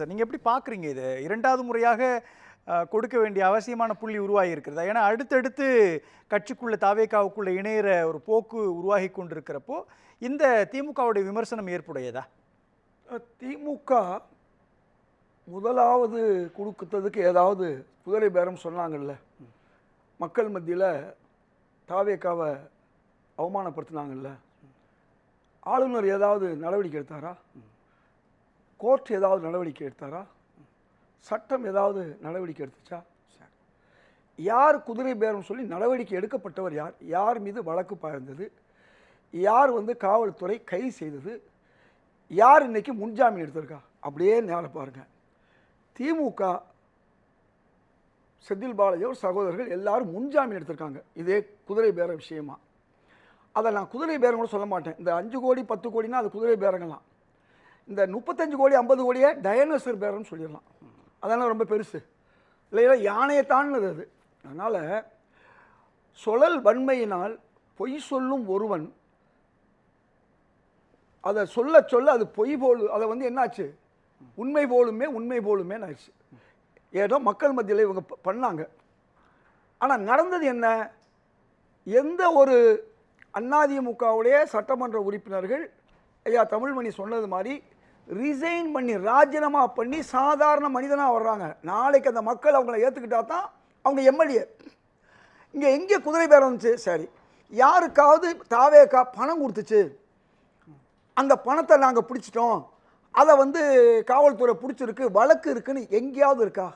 Sir, நீங்க எப்படி பாக்குறீங்க இது? இரண்டாவது முறையாக கொடுக்க வேண்டிய அவசியமான புள்ளி உருவாகி இருக்கிறதா? ஏன்னா அடுத்தடுத்து கட்சிக்குள்ள தாவேகாவுக்குள்ள இணையிற ஒரு போக்கு உருவாகி கொண்டிருக்கிறப்போ இந்த திமுகவுடைய விமர்சனம் ஏற்புடையதா? திமுக முதலாவது கொடுத்ததுக்கு ஏதாவது குதிரை பேரம் சொன்னாங்கல்ல, மக்கள் மத்தியில் தாவேகாவை அவமானப்படுத்தினாங்கல்ல, ஆளுநர் ஏதாவது நடவடிக்கை எடுத்தாரா? கோர்ட் ஏதாவது நடவடிக்கை எடுத்தாரா? சட்டம் ஏதாவது நடவடிக்கை எடுத்துச்சா? யார் குதிரை பேரம் சொல்லி நடவடிக்கை எடுக்கப்பட்டவர் யார்? யார் மீது வழக்கு பாய்ந்தது? யார் காவல்துறை கைது செய்தது? யார் இன்னைக்கு முன்ஜாமீன் எடுத்திருக்கா? அப்படியே நேரம் பாருங்க. திமுக செந்தில் பாலாஜி சகோதரர்கள் எல்லாரும் முன்ஜாமீன் எடுத்திருக்காங்க இதே குதிரை பேர விஷயமா. அதை நான் குதிரை பேரம் கூட சொல்ல மாட்டேன். இந்த 5 கோடி 10 கோடினா அது குதிரை பேரங்களாம். இந்த 35 கோடி 50 கோடியே டைனோசர் பேரம்னு சொல்லிடலாம். அதெல்லாம் ரொம்ப பெருசு இல்லையா, யானையை தாண்டினது அது. அதனால் சுழல் வன்மையினால் பொய் சொல்லும் ஒருவன் அதை சொல்ல சொல்ல அது பொய் போல் அதை என்னாச்சு, உண்மை போலுமே ஆயிடுச்சு. ஏதோ மக்கள் மத்தியில் இவங்க பண்ணாங்க. ஆனால் நடந்தது என்ன? எந்த ஒரு அதிமுகவுடைய சட்டமன்ற உறுப்பினர்கள் ஐயா தமிழ்மணி சொன்னது மாதிரி ரிசைன் பண்ணி ராஜினாமா பண்ணி சாதாரண மனிதனாக வர்றாங்க. நாளைக்கு அந்த மக்கள் அவங்கள ஏற்றுக்கிட்டா தான் அவங்க எம்எல்ஏ. இங்கே எங்கே குதிரை பேரம் இருந்துச்சு? சரி, யாருக்காவது தாவேகா பணம் கொடுத்துச்சு, அந்த பணத்தை நாங்கள் பிடிச்சிட்டோம், அதை காவல்துறை பிடிச்சிருக்கு, வழக்கு இருக்குன்னு எங்கேயாவது இருக்கா?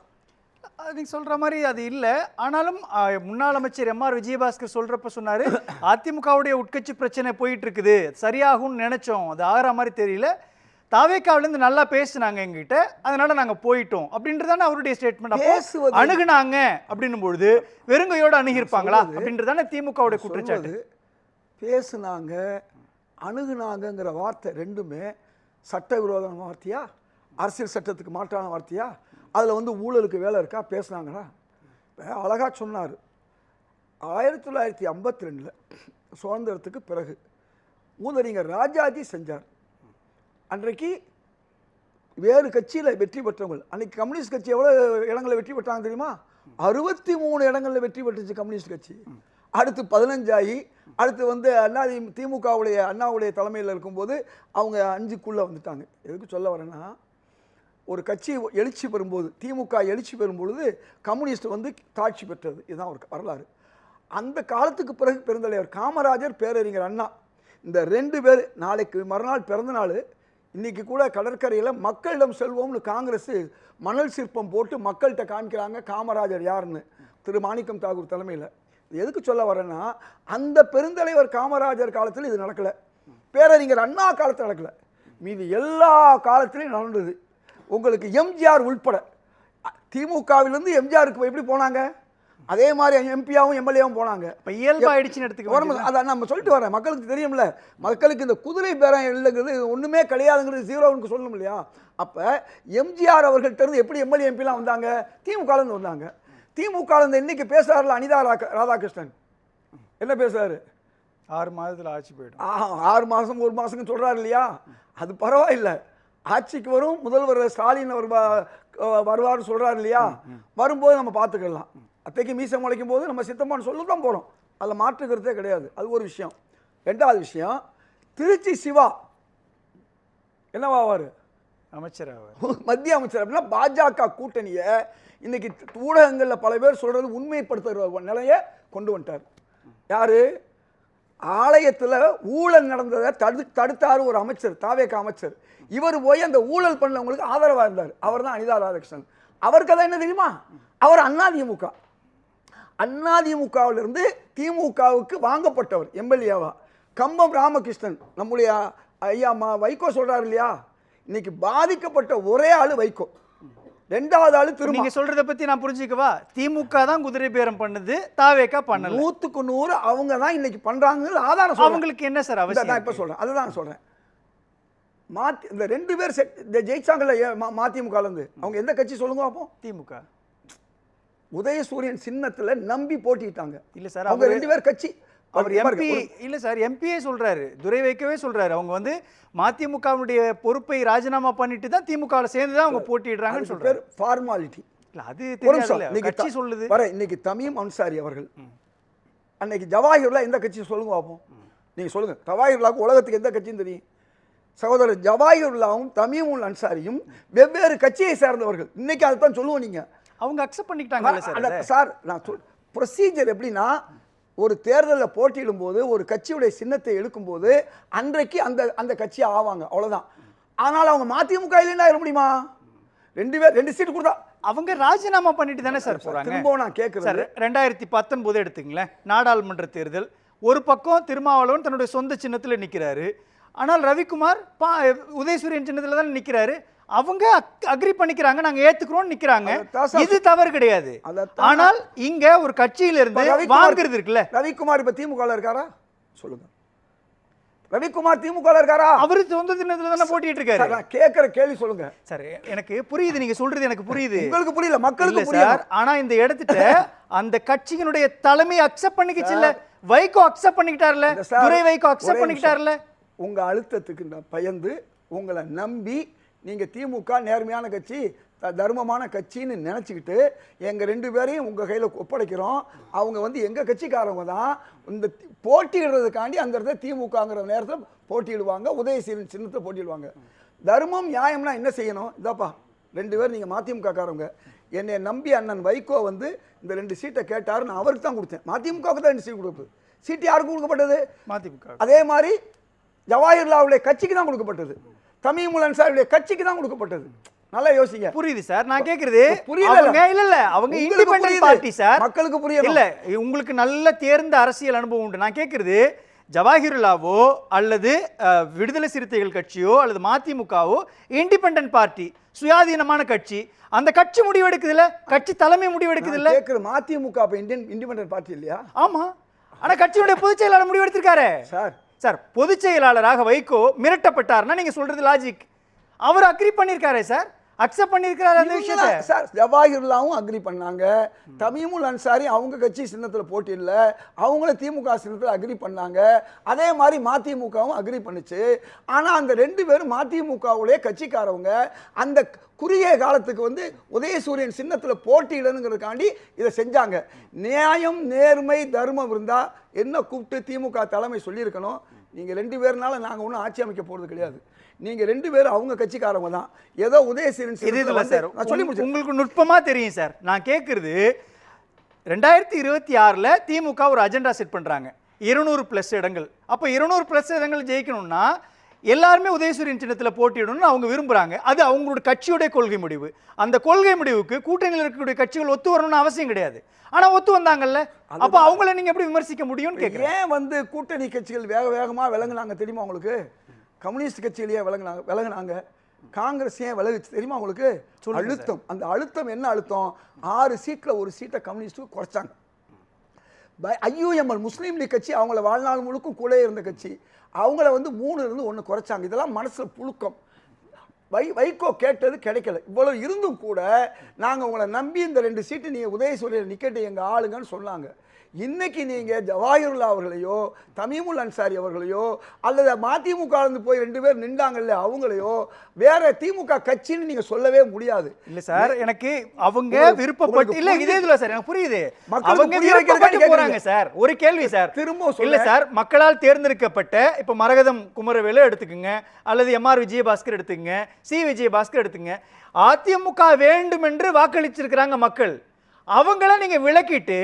நீங்க சொல்ற மாதிரி அது இல்லை. ஆனாலும் முன்னாள் அமைச்சர் எம்.ஆர். விஜயபாஸ்கர் சொல்றப்ப சொன்னாரு, அதிமுகவுடைய உட்கட்சி பிரச்சனை போயிட்டு இருக்குது, சரியாகும்னு நினைச்சோம், அது ஆகிற மாதிரி தெரியல, தாவேகாவிலேருந்து நல்லா பேசுனாங்க எங்கிட்ட, அதனால நாங்க போயிட்டோம் அப்படின்றதானே அவருடைய ஸ்டேட்மெண்ட். அணுகுனாங்க அப்படின்னும் பொழுது வெறுங்கையோடு அணுகிருப்பாங்களா அப்படின்றதானே திமுகவுடைய குற்றச்சாட்டு. பேசுனாங்க அணுகுனாங்கிற வார்த்தை ரெண்டுமே சட்டவிரோதமான வார்த்தையா, அரசியல் சட்டத்துக்கு மாற்றான வார்த்தையா? அதில் ஊழலுக்கு வேலை இருக்கா? பேசுனாங்களா? அழகா சொன்னார். 1952 சுதந்திரத்துக்கு பிறகு மூதறிஞர் ராஜாஜி செஞ்சார். அன்றைக்கு வேறு கட்சியில் வெற்றி பெற்றவங்க, அன்றைக்கி கம்யூனிஸ்ட் கட்சி எவ்வளோ இடங்களில் வெற்றி பெற்றாங்க தெரியுமா? 63 இடங்களில் வெற்றி பெற்றுச்சு கம்யூனிஸ்ட் கட்சி. அடுத்து 15 ஆகி அடுத்து திமுகவுடைய அண்ணாவுடைய தலைமையில் இருக்கும்போது அவங்க 5க்குள்ளே வந்துட்டாங்க. எதுக்கு சொல்ல வரேன்னா, ஒரு கட்சி எழுச்சி பெறும்போது, திமுக எழுச்சி பெறும்பொழுது கம்யூனிஸ்ட் காட்சி பெற்றது. இதுதான் ஒரு வரலாறு. அந்த காலத்துக்கு பிறகு பெருந்தலைவர் காமராஜர், பேரறிஞர் அண்ணா, இந்த 2 பேர் நாளைக்கு மறுநாள் பிறந்த நாள். இன்றைக்கி கூட கடற்கரையில் மக்களிடம் செல்வோம்னு காங்கிரஸ் மணல் சிற்பம் போட்டு மக்கள்கிட்ட காமிக்கிறாங்க காமராஜர் யாருன்னு, திரு மாணிக்கம் தாகூர் தலைமையில். எதுக்கு சொல்ல வரேன்னா, அந்த பெருந்தலைவர் காமராஜர் காலத்தில் இது நடக்கலை, பேரறிஞர் அண்ணா காலத்தில் நடக்கலை, மீது எல்லா காலத்திலையும் நடந்தது. உங்களுக்கு எம்ஜிஆர் உள்பட திமுகவிலிருந்து எம்ஜிஆருக்கு எப்படி போனாங்க, அதே மாதிரி எம்பியாவும் எம்எல்ஏவும் போனாங்க. இப்போ இயல்பாயிடுச்சுன்னு எடுத்துக்க. அதை நம்ம சொல்லிட்டு வரேன், மக்களுக்கு தெரியும்ல, மக்களுக்கு இந்த குதிரை பேரம் இல்லைங்கிறது ஒன்றுமே கிடையாதுங்கிறது ஜீரோவுக்கு சொல்லணும் இல்லையா? அப்போ எம்ஜிஆர் அவர்கள்ட்ட இருந்து எப்படி எம்எல்ஏ எம்பிலாம் வந்தாங்க? திமுகலேருந்து வந்தாங்க. திமுகலேருந்து இன்னைக்கு பேசுகிறாருல அனிதா ராதாகிருஷ்ணன், என்ன பேசுகிறாரு? 6 மாதத்தில் ஆட்சி போயிடும். 6 மாதம் 1 மாதம்னு சொல்கிறாரு இல்லையா? அது பரவாயில்லை, ஆட்சிக்கு வரும், முதல்வர் ஸ்டாலின் வருவார்னு சொல்கிறாரு இல்லையா? வரும்போது நம்ம பார்த்துக்கலாம். அத்தைக்கு மீசை முளைக்கும் போது நம்ம சித்தம்மான்னு சொல்ல தான் போகிறோம், அதில் மாற்றுக்கிறதே கிடையாது. அது ஒரு விஷயம். 2வது விஷயம், திருச்சி சிவா என்னவாவார்? அமைச்சர், மத்திய அமைச்சர். அப்படின்னா பாஜக கூட்டணியை இன்னைக்கு ஊடகங்களில் பல பேர் சொல்கிறது உண்மைப்படுத்துகிற நிலையை கொண்டு வந்துட்டார். யார்? ஆலயத்தில் ஊழல் நடந்ததை தடுத்தார் ஒரு அமைச்சர், தாவேகா அமைச்சர். இவர் போய் அந்த ஊழல் பண்ணவங்களுக்கு ஆதரவாக இருந்தார். அவர் தான் அனிதா ராதாகிருஷ்ணன். அவர் கதை என்ன தெரியுமா? அவர் அதிமுக, அதிமுகவிலிருந்து திமுகவுக்கு வாங்கப்பட்டவர் எம்எல்ஏவா. கம்பம் ராமகிருஷ்ணன், நம்முடைய ஐயா வைகோ சொல்றாரு இல்லையா, இன்னைக்கு பாதிக்கப்பட்ட ஒரே ஆளு வைகோ. 2வது ஆளு திரும்ப. நீங்க சொல்றத பத்தி நான் புரிஞ்சுக்கவா? திமுக தான் குதிரை பேரம் பண்ணுது, தாவேகா பண்ணல. 100க்கு 100 அவங்க தான் இன்னைக்கு பண்றாங்க. ஆதாரம் அவங்களுக்கு என்ன சார் அவசியம்? நான் இப்ப சொல்றேன், அதுதான் சொல்றேன். இந்த 2 பேர் ஜெயிச்சாங்கல்ல மதிமுகல இருந்து, அவங்க எந்த கட்சி சொல்லுங்க அப்போ? திமுக. உதயசூரியன் சின்னத்துல நம்பி போட்டிட்டாங்க. இல்ல சார், அவங்க 2 பேர் கட்சி அவர் எம்பி இல்ல சார், எம்பியே சொல்றாரு, துரை வைக்கவே சொல்றாரு. அவங்க வந்து மதிமுகவுடைய பொறுப்பை ராஜினாமா பண்ணிட்டு தான் திமுகவில் சேர்ந்து தான் அவங்க போட்டிடுறாங்கன்னு சொல்றாரு. ஃபார்மாலிட்டி இல்ல அது தெரியல, கட்சி சொல்லுது. இன்னைக்கு தமீம் அன்சாரி அவர்கள் அன்னைக்கு ஜவாஹிர்லா எந்த கட்சி சொல்லுங்க பார்ப்போம், நீங்க சொல்லுங்க. ஜவாஹிர்லாவுக்கு உலகத்துக்கு எந்த கட்சியும் தெரியும்? சகோதரர் ஜவாஹிர்லாவும் தமீமுல் அன்சாரியும் வெவ்வேறு கட்சியை சேர்ந்தவர்கள். இன்னைக்கு அதை தான் சொல்லுவோம். நீங்க அவங்க அக்செப்ட் பண்ணிக்கிட்டாங்க சார். நான் ப்ரொசீஜர் எப்படின்னா, ஒரு தேர்தலில் போட்டியிடும் போது ஒரு கட்சியுடைய சின்னத்தை எடுக்கும்போது அன்றைக்கு அந்த கட்சி ஆவாங்க, அவ்வளவுதான். ஆனால் அவங்க மதிமுக இல்லைன்னா இருக்க முடியுமா? 2 சீட்டு கொடுத்தா அவங்க ராஜினாமா பண்ணிட்டு தானே சார் போறாங்க. திரும்ப நான் கேட்கிறேன், 2019 எடுத்துங்களேன், நாடாளுமன்ற தேர்தல். ஒரு பக்கம் திருமாவளவன் தன்னுடைய சொந்த சின்னத்தில் நிற்கிறாரு, ஆனால் ரவிக்குமார் உதயசூரியன் சின்னத்தில் தான் நிற்கிறாரு. அவங்க அக்ரி பண்ணிக்கிறாங்க, நாங்க ஏத்துக்கிறோம் நிக்கிறாங்க. இது தவறு கிடையாது. ஆனால் இங்க ஒரு கட்சியில இருந்து வாங்குறது இருக்குல்ல. ரவிக்குமார் இப்ப திமுக இருக்காரா சொல்லுங்க? ரவிக்குமார் திமுக இருக்காரா? அவரு சொந்த சின்னத்துல தானே போட்டிட்டு இருக்காரு. நான் கேட்கிற கேள்வி சொல்லுங்க சார். எனக்கு புரியுது, நீங்க சொல்றது எனக்கு புரியுது. உங்களுக்கு புரியல, மக்களுக்கு புரியல. ஆனா இந்த இடத்துல அந்த கட்சியினுடைய தலைமை அக்செப்ட் பண்ணிக்கிச்சு இல்ல, வைகோ அக்செப்ட் பண்ணிக்கிட்டார்ல, துரை வைகோ அக்செப்ட் பண்ணிக்கிட்டார்ல. உங்க அழுத்தத்துக்கு பயந்து உங்களை நம்பி நீங்க திமுக நேர்மையான கட்சி, தர்மமான கட்சின்னு நினைச்சுக்கிட்டு எங்க 2 பேரையும் உங்க கையில ஒப்படைக்கிறோம். அவங்க வந்து எங்க கட்சிக்காரவங்க தான். இந்த போட்டியிடுறதுக்காண்டி அந்த இடத்துல திமுகங்கிற நேரத்தில் போட்டியிடுவாங்க, உதயசீரன் சின்னத்தை போட்டிடுவாங்க. தர்மம் நியாயம்னா என்ன செய்யணும்? இதாப்பா 2 பேர் நீங்க மதிமுக காரவங்க, என்னை நம்பி அண்ணன் வைகோ வந்து இந்த 2 சீட்டை கேட்டாரு, நான் அவருக்கு தான் கொடுத்தேன். மதிமுகவுக்கு தான் 2 சீட் கொடுப்பது. சீட்டு யாருக்கு கொடுக்கப்பட்டது? மதிமுக. அதே மாதிரி ஜவாஹிர்லாவுடைய கட்சிக்கு தான் கொடுக்கப்பட்டது, தமீமுல் அன்சாரியுடைய கட்சிக்கு தான் கொடுக்கப்பட்டது. நல்லா யோசிங்க. புரியுது சார், நான் கேக்குறது புரியல. இல்ல அவங்க இண்டிபெண்டன்ட் பார்ட்டி சார், மக்களுக்கு புரியல. இல்ல உங்களுக்கு நல்ல தேர்ந்த அரசியல் அனுபவம் உண்டு. நான் கேக்குறது ஜவாஹிர்லாவோ அல்லது விடுதலை சிறுத்தைகள் கட்சியோ அல்லது மதிமுகவோ இண்டிபெண்டன்ட் பார்ட்டி, சுயாதீனமான கட்சி, அந்த கட்சி முடிவெடுக்குது இல்ல, கட்சி தலைமை முடிவெடுக்குது இல்ல. கேக்குறது மதிமுக அப்ப இண்டிபெண்டன்ட் பார்ட்டி இல்லையா? ஆமா, ஆனா கட்சியுடைய பொதுச் செயலாளர் முடிவெடுத்திருக்காரு சார். சார் பொதுச் செயலாளராக வைகோ மிரட்டப்பட்டார்னா நீங்க சொல்றது லாஜிக். அவர் அக்ரி பண்ணிருக்காரு சார், அக்செப்ட் பண்ணிருக்காரு அந்த விஷயத்தை சார். ஜவாஹிர்லாவும் அக்ரி பண்ணாங்க, தமீமுல் அன்சாரி அவங்க கட்சி சின்னத்தில் போட்டி இல்லை, அவங்கள திமுக சின்னத்தில் அக்ரி பண்ணாங்க. அதே மாதிரி மதிமுகவும் அக்ரி பண்ணுச்சு. ஆனால் அந்த 2 பேரும் மதிமுகவுடைய கட்சிக்காரவங்க அந்த குறுகிய காலத்துக்கு வந்து உதயசூரியன் சின்னத்தில் போட்டியிடணுங்கிறதுக்காண்டி இதை செஞ்சாங்க. நியாயம் நேர்மை தர்மம் இருந்தால் என்ன கூப்பிட்டு திமுக தலைமை சொல்லியிருக்கணும், நீங்கள் 2 பேர்னால நாங்கள் ஒன்றும் ஆட்சி அமைக்க போகிறது கிடையாது, நீங்க 2 பேரும் அவங்க கட்சிக்காரங்க தான், ஏதோ உதயசீரன் சொல்லி உங்களுக்கு நுட்பமா தெரியும் சார். நான் கேட்கறது 2026ல திமுக ஒரு அஜெண்டா செட் பண்றாங்க, 200+ இடங்கள். அப்ப 200+ இடங்கள் ஜெயிக்கணும்னா எல்லாருமே உதயசூரியன் சின்னத்தில் போட்டியிடணும்னு அவங்க விரும்புறாங்க. அது அவங்களோட கட்சியோட கொள்கை முடிவு. அந்த கொள்கை முடிவுக்கு கூட்டணியில் இருக்கக்கூடிய கட்சிகள் ஒத்து வரணும்னு அவசியம் கிடையாது. ஆனா ஒத்து வந்தாங்கல்ல, அப்ப அவங்கள நீங்க எப்படி விமர்சிக்க முடியும்னு கேட்கிறேன். ஏன் வந்து கூட்டணி கட்சிகள் வேகமா விளங்குனாங்க தெரியுமா உங்களுக்கு? கம்யூனிஸ்ட் கட்சியிலேயே விலகுனாங்க, காங்கிரஸ் ஏன் விலகுச்சு தெரியுமா உங்களுக்கு? அழுத்தம். அந்த அழுத்தம் என்ன அழுத்தம்? 6 சீட்டில் 1 சீட்டை கம்யூனிஸ்டுக்கு குறைச்சாங்க. IUML முஸ்லீம் லீக் கட்சி அவங்கள வாழ்நாள் முழுக்கும் கூட இருந்த கட்சி, அவங்கள வந்து 3 இருந்து 1 குறைச்சாங்க. இதெல்லாம் மனசுல புழுக்கம். வைகோ கேட்டது கிடைக்கல. இவ்வளவு இருந்தும் கூட நாங்கள் உங்களை நம்பி இந்த 2 சீட்டு நீங்கள் உதயசூரியன் நிக்கட்டு எங்கள் ஆளுங்கன்னு சொன்னாங்க. இன்னைக்கு நீங்க ஜவாஹிர்லா அவர்களையோ தமீமுல் அன்சாரி அவர்களையோ அல்லது மதிமுக போய் 2 பேர் நின்றாங்கல்ல அவங்களையோ வேற திமுக கட்சின்னு நீங்க சொல்லவே முடியாது. இல்ல சார், எனக்கு அவங்க விருப்பப்பட்டு இல்ல, இதே இதுல சார் எனக்கு புரியுது, அவங்க விருப்பப்பட்டு போறாங்க சார். ஒரு கேள்வி சார், திரும்ப இல்ல சார், மக்களால் தேர்ந்தெடுக்கப்பட்ட இப்ப மரகதம் குமரவேலு எடுத்துக்கங்க, அல்லது MR விஜயபாஸ்கர் எடுத்துக்கங்க, C விஜயபாஸ்கர் எடுத்துங்க, அதிமுக வேண்டும் என்று வாக்களிச்சிருக்கிறாங்க மக்கள். அவங்கள நீங்க விலக்கிட்டு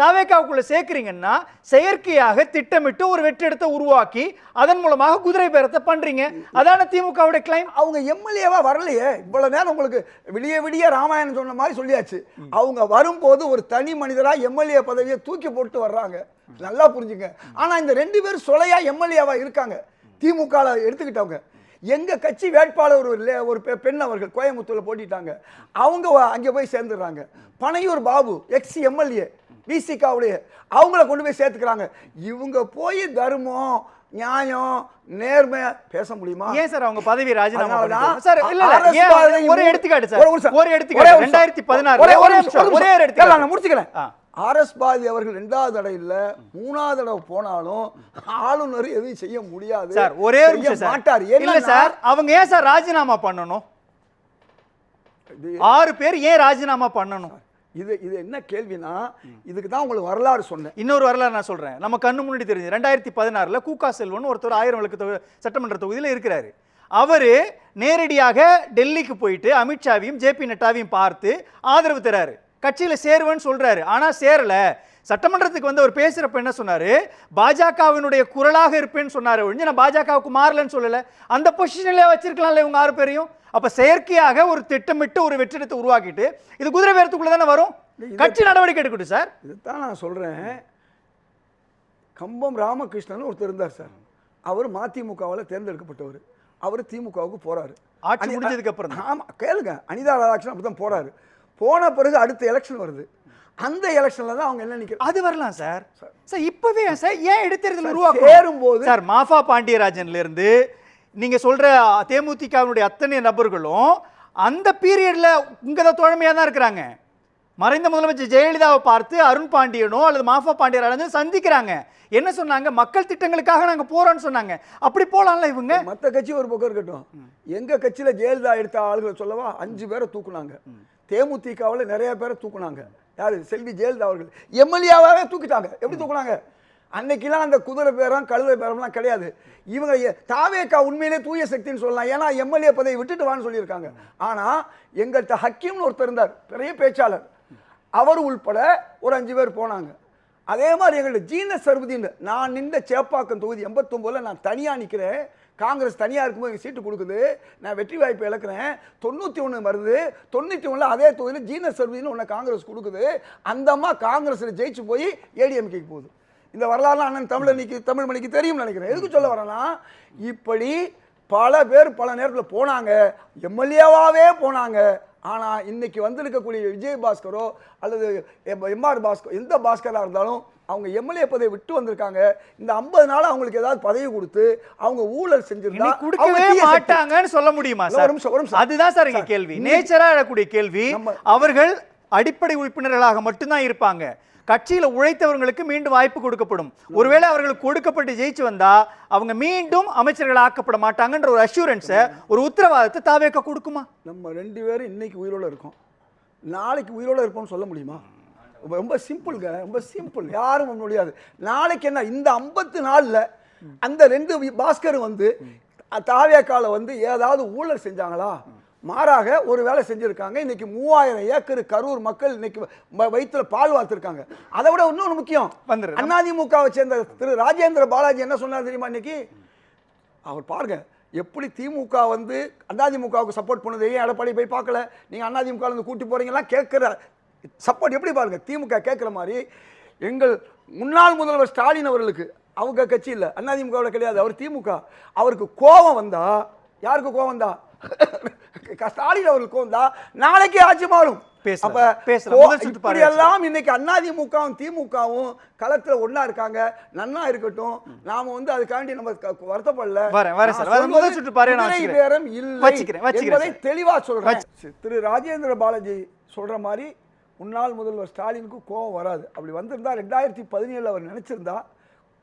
தவேகாவுக்குள்ள சேர்க்கிறீங்கன்னா செயற்கையாக திட்டமிட்டு ஒரு வெற்றிடத்தை உருவாக்கி அதன் மூலமாக குதிரை பேரத்தை பண்றீங்க. அதான திமுகவுடைய கிளைம். அவங்க எம்எல்ஏவா வரலையே. இவ்வளவு நேரம் உங்களுக்கு விடிய ராமாயணம் சொன்ன மாதிரி சொல்லியாச்சு. அவங்க வரும்போது ஒரு தனி மனிதரா எம்எல்ஏ பதவியை தூக்கி போட்டு வர்றாங்க, நல்லா புரிஞ்சுங்க. ஆனா இந்த 2 பேர் சொலையா எம்எல்ஏவா இருக்காங்க. திமுக எடுத்துக்கிட்டவங்க எங்க கட்சி வேட்பாளர் ஒரு பெண் அவர்கள் கோயம்புத்தூர்ல போட்டிட்டாங்க, அவங்க அங்கே போய் சேர்ந்துடுறாங்க. பனையூர் பாபு எக்ஸ் எம்எல்ஏ விசிகாவுடைய அவங்கள கொண்டு போய் சேர்த்துக்கிறாங்க. இவங்க போய் தர்மம் நியாயம் நேர்மை பேச முடியுமா? ஏன் சார் அவங்க பதவி ராஜினாமா பண்ணாங்க சார்? இல்ல ஒரு எடுத்துக்காட்டு சார், ஒரு எடுத்துக்காட்டு 2016 ஒரே ஒரு எடுத்துக்காட்டு நான் முடிச்சுக்கிறேன். ஆர்எஸ் பாரதி அவர்கள் 2வது தடவை இல்ல 3வது தடவை போனாலும் ஆளுநர் எதுவும் செய்ய முடியாது சார். ஒரே ஒரு நிமிஷம் சார். மாட்டார். இல்ல சார், அவங்க ஏன் சார் ராஜினாமா பண்ணணும்? 6 பேர் ஏன் ராஜினாமா பண்ணணும்? இது என்ன கேள்வினா, இதுக்கு தான் உங்களுக்கு வரலாறு சொன்னேன். இன்னொரு வரலாறு நான் சொல்றேன். நம்ம கண்ணு முன்னாடி தெரிஞ்சு 2016ல கூகா செல்வன் ஒருத்தர் 1000 விளக்கு சட்டமன்ற தொகுதியில் இருக்கிறாரு. அவரு நேரடியாக டெல்லிக்கு போயிட்டு அமித்ஷாவையும் ஜேபி நட்டாவையும் பார்த்து ஆதரவு தராரு, கட்சியில சேருவேன்னு சொல்றாரு. ஆனா சேரல. சட்டமன்றத்துக்கு வந்து அவர் பேசுறப்ப என்ன சொன்னாரு, பாஜகவினுடைய குரலாக இருப்பேன்னு சொன்னாரு ஒழிஞ்சு நான் பாஜகவுக்கு மாறலன்னு சொல்லல. அந்த பொசிஷன்ல வச்சிருக்கலாம்ல இவங்க 6 பேரையும். அப்ப செயற்கையாக ஒரு திட்டமிட்டு ஒரு வெற்றிடத்தை உருவாக்கிட்டு இது குதிரை பேரத்துக்குள்ள தானே வரும். கட்சி நடவடிக்கை எடுக்கட்டும் சார். இதுதான் நான் சொல்றேன். கம்பம் ராமகிருஷ்ணன் ஒருத்தர் இருந்தார் சார். அவர் மதிமுகவால் தேர்ந்தெடுக்கப்பட்டவர். அவர் திமுகவுக்கு போறாரு. ஆட்சி முடிஞ்சதுக்கு அப்புறம். ஆமா கேளுங்க, அனிதா ராதாகிருஷ்ணன் அப்படிதான் போறாரு. போன பிறகு அடுத்த எலெக்ஷன் வருது. அந்த எலெக்ஷன்ல தான் அவங்க என்ன நினைக்கிறாங்க. அது வரலாம் சார். சார் இப்பவே சார் ஏன் இடைத்தேர்தல் உருவாக்கும்? சேரும்போது சார் மாஃபா பாண்டியராஜன்ல இருந்து நீங்க சொல்ற தேமுதிகவினுடைய அத்தனை நபர்களும் அந்த பீரியட்ல உங்கதான் தோழமையா தான் இருக்கிறாங்க. மறைந்த முதலமைச்சர் ஜெயலலிதாவை பார்த்து அருண் பாண்டியனோ அல்லது மாஃபா பாண்டியராஜன் சந்திக்கிறாங்க. என்ன சொன்னாங்க? மக்கள் திட்டங்களுக்காக நாங்க போறோம்னு சொன்னாங்க. அப்படி போலாம்ல இவங்க. மற்ற கட்சி ஒரு பக்கம் இருக்கட்டும். எங்க கட்சியில ஜெயலலிதா எடுத்த ஆளுகளை சொல்லவா 5 பேரை தூக்குனாங்க. தேமுதிகவில் நிறைய பேரை தூக்குனாங்க. யாரு? செல்வி ஜெயலலிதா அவர்கள் எம்எல்ஏவாவே தூக்கிட்டாங்க. எப்படி தூக்குனாங்க? அன்னைக்கெல்லாம் அந்த குதிரை பேரம் கழுதை பேரம்லாம் கிடையாது. இவங்க தாவேக்கா உண்மையிலே தூய சக்தின்னு சொல்லலாம். ஏன்னா எம்எல்ஏ பதவி விட்டுட்டு வான்னு சொல்லியிருக்காங்க. ஆனா எங்கள்கிட்ட ஹக்கீம்னு ஒருத்தர் இருந்தார், பெரிய பேச்சாளர். அவர் உள்பட ஒரு 5 பேர் போனாங்க. அதே மாதிரி எங்கள்கிட்ட ஜீனஸ் சர்வதின்னு நான் நின்ற சேப்பாக்கம் தொகுதி 89ல் நான் தனியாக நிற்கிறேன். காங்கிரஸ் தனியாக இருக்கும்போது சீட்டு கொடுக்குது. நான் வெற்றி வாய்ப்பு இழக்கிறேன். 91 வருது. 91ல் அதே தொகுதியில் ஜீனஸ் சர்வதின்னு ஒன்று காங்கிரஸ் கொடுக்குது. அந்த அம்மா காங்கிரஸில் ஜெயிச்சு போய் ஏடிஎம்கேக்கு போகுது. இந்த வரலாறுலாம் அண்ணன் தமிழ் மணிக்கு தெரியும்னு நினைக்கிறேன். எதுக்கு சொல்ல வரேன்னா, இப்படி பல பேர் பல நேரத்தில் போனாங்க, எம்எல்ஏவாகவே போனாங்க. ஆனால் இன்னைக்கு வந்திருக்கக்கூடிய விஜயபாஸ்கரோ அல்லது எம்ஆர் பாஸ்கர், எந்த பாஸ்கராக இருந்தாலும் அவங்க எம்எல்ஏ பதவி விட்டு வந்திருக்காங்க. இந்த 50 நாள் அவங்களுக்கு ஏதாவது பதவி கொடுத்து அவங்க ஊழல் செஞ்சிருந்தா கொடுக்கவே மாட்டாங்கன்னு சொல்ல முடியுமா சார்? அதுதான் சார் இங்க கேள்வி. நேச்சரா எழக்கூடிய கேள்வி. அவர்கள் அடிப்படை உறுப்பினர்களாக மட்டும்தான் இருப்பாங்க. கட்சியில உழைத்தவர்களுக்கு மீண்டும் வாய்ப்பு கொடுக்கப்படும். ஒருவேளை அவர்களுக்கு கொடுக்கப்பட்டு ஜெயிச்சு வந்தா அவங்க மீண்டும் அமைச்சர்கள் ஆக்கப்பட மாட்டாங்கன்ற ஒரு அஷூரன்ஸை, ஒரு உத்தரவாதத்தை தாவேக்கா கொடுக்குமா? நம்ம 2 பேரும் இன்னைக்கு உயிரோட இருக்கோம், நாளைக்கு உயிரோட இருப்போம்னு சொல்ல முடியுமா? ரொம்ப சிம்பிள்ங்க, ரொம்ப சிம்பிள். யாரும் முடியாது. நாளைக்கு என்ன, இந்த 50 நாள்ல அந்த 2 பாஸ்கர் வந்து தாவேக்கால வந்து ஏதாவது ஊழல் செஞ்சாங்களா? மாறாக ஒரு வேலை செஞ்சிருக்காங்க. இன்னைக்கு 3000 ஏக்கர் கரூர் மக்கள் இன்னைக்கு வயிற்றுல பால் வார்த்திருக்காங்க. அதை விட இன்னொரு முக்கியம், அதிமுகவை சேர்ந்த திரு ராஜேந்திர பாலாஜி என்ன சொன்னார் தெரியுமா? இன்னைக்கு அவர் பாருங்க எப்படி திமுக வந்து அதிமுகவுக்கு சப்போர்ட் பண்ணுது. ஏன் எடப்பாடி போய் பார்க்கல? நீங்க அதிமுக இருந்து கூட்டி போறீங்களா கேட்கிற சப்போர்ட் எப்படி பாருங்க. திமுக கேட்கிற மாதிரி எங்கள் முன்னாள் முதல்வர் ஸ்டாலின் அவர்களுக்கு அவங்க கட்சி இல்லை, அதிமுகவில் கிடையாது, அவர் திமுக. அவருக்கு கோபம் வந்தா, யாருக்கு கோபம் வந்தா? ஸ்டாலின் அவர்களுக்கு கோபம் தான் நாளைக்கு ஆட்சி மாறும். எல்லாம் இன்னைக்கு அதிமுகவும் திமுகவும் களத்துல ஒன்னா இருக்காங்க. நன்னா இருக்கட்டும், நாம வந்து அதுக்காண்டி நம்ம வருத்தப்படல. பேரம் இல்லை தெளிவா சொல்றேன். திரு ராஜேந்திர பாலாஜி சொல்ற மாதிரி முன்னாள் முதல்வர் ஸ்டாலினுக்கு கோபம் வராது. அப்படி வந்திருந்தா 2017 அவர் நினைச்சிருந்தா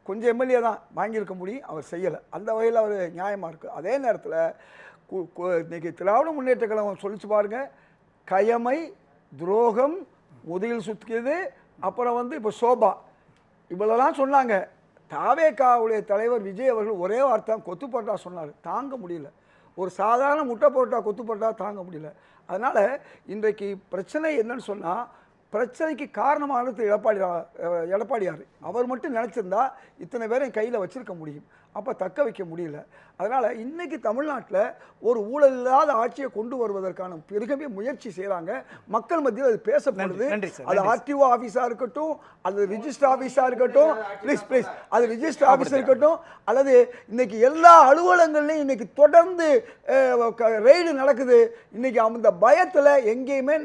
கொஞ்சம் எம்எல்ஏ தான் வாங்கியிருக்க முடியும். அவர் செய்யலை. அந்த வகையில் அவர் நியாயமாக இருக்குது. அதே நேரத்தில் இன்னைக்கு திராவிட முன்னேற்ற கழகம் சொல்லிச்சு பாருங்க, கயமை, துரோகம், முதுகில் சுத்தியது, அப்புறம் வந்து இப்போ சோபா, இவ்வளோலாம் சொன்னாங்க. தாவேகாவுடைய தலைவர் விஜய் அவர்கள் ஒரே வார்த்தை கொத்து போட்டா சொன்னார். தாங்க முடியல. ஒரு சாதாரண முட்டை போட்டா கொத்து போட்டா தாங்க முடியல. அதனால் இன்றைக்கு பிரச்சனை என்னன்னு சொன்னால், பிரச்சனைக்கு காரணமானது எடப்பாடியார். அவர் மட்டும் நினச்சிருந்தா இத்தனை பேரையும் கையில் வச்சிருக்க முடியும். அப்போ தக்க வைக்க முடியல. அதனால் இன்னைக்கு தமிழ்நாட்டில் ஒரு ஊழல் இல்லாத ஆட்சியை கொண்டு வருவதற்கான பெருகவே முயற்சி செய்கிறாங்க. மக்கள் மத்தியில் அது பேசப்படுது. அது ஆர்டிஓ ஆஃபீஸாக இருக்கட்டும், அது ரிஜிஸ்டர் ஆஃபீஸாக இருக்கட்டும், ப்ளீஸ் அது ரிஜிஸ்டர் ஆஃபீஸாக இருக்கட்டும், அல்லது இன்னைக்கு எல்லா அலுவலகங்கள்லையும் இன்னைக்கு தொடர்ந்து ரெய்டு நடக்குது. இன்னைக்கு அந்த பயத்தில் எங்கேயுமே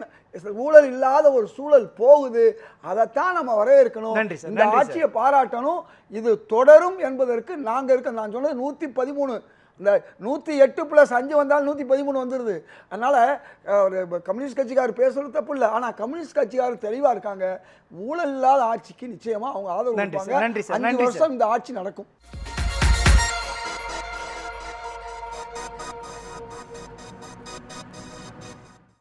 ஊழல் இல்லாத ஒரு சூழல் போகுது. அதைத்தான் நம்ம வரவேற்கணும். இந்த ஆட்சியை பாராட்டணும். இது தொடரும் என்பதற்கு நாங்கள் இருக்க, நான் சொன்னது 113 இந்த 108+5 வந்தாலும் 113 வந்துடுது. அதனால் ஒரு கம்யூனிஸ்ட் கட்சிக்காரர் பேசுறது தப்பு இல்லை. ஆனால் கம்யூனிஸ்ட் கட்சிக்காரர் தெளிவாக இருக்காங்க. ஊழல் இல்லாத ஆட்சிக்கு நிச்சயமாக அவங்க ஆதரவு நன்றி சார், கொடுப்பாங்க. நன்றி சார், 5 நன்றி சார். வருஷம் இந்த ஆட்சி நடக்கும்.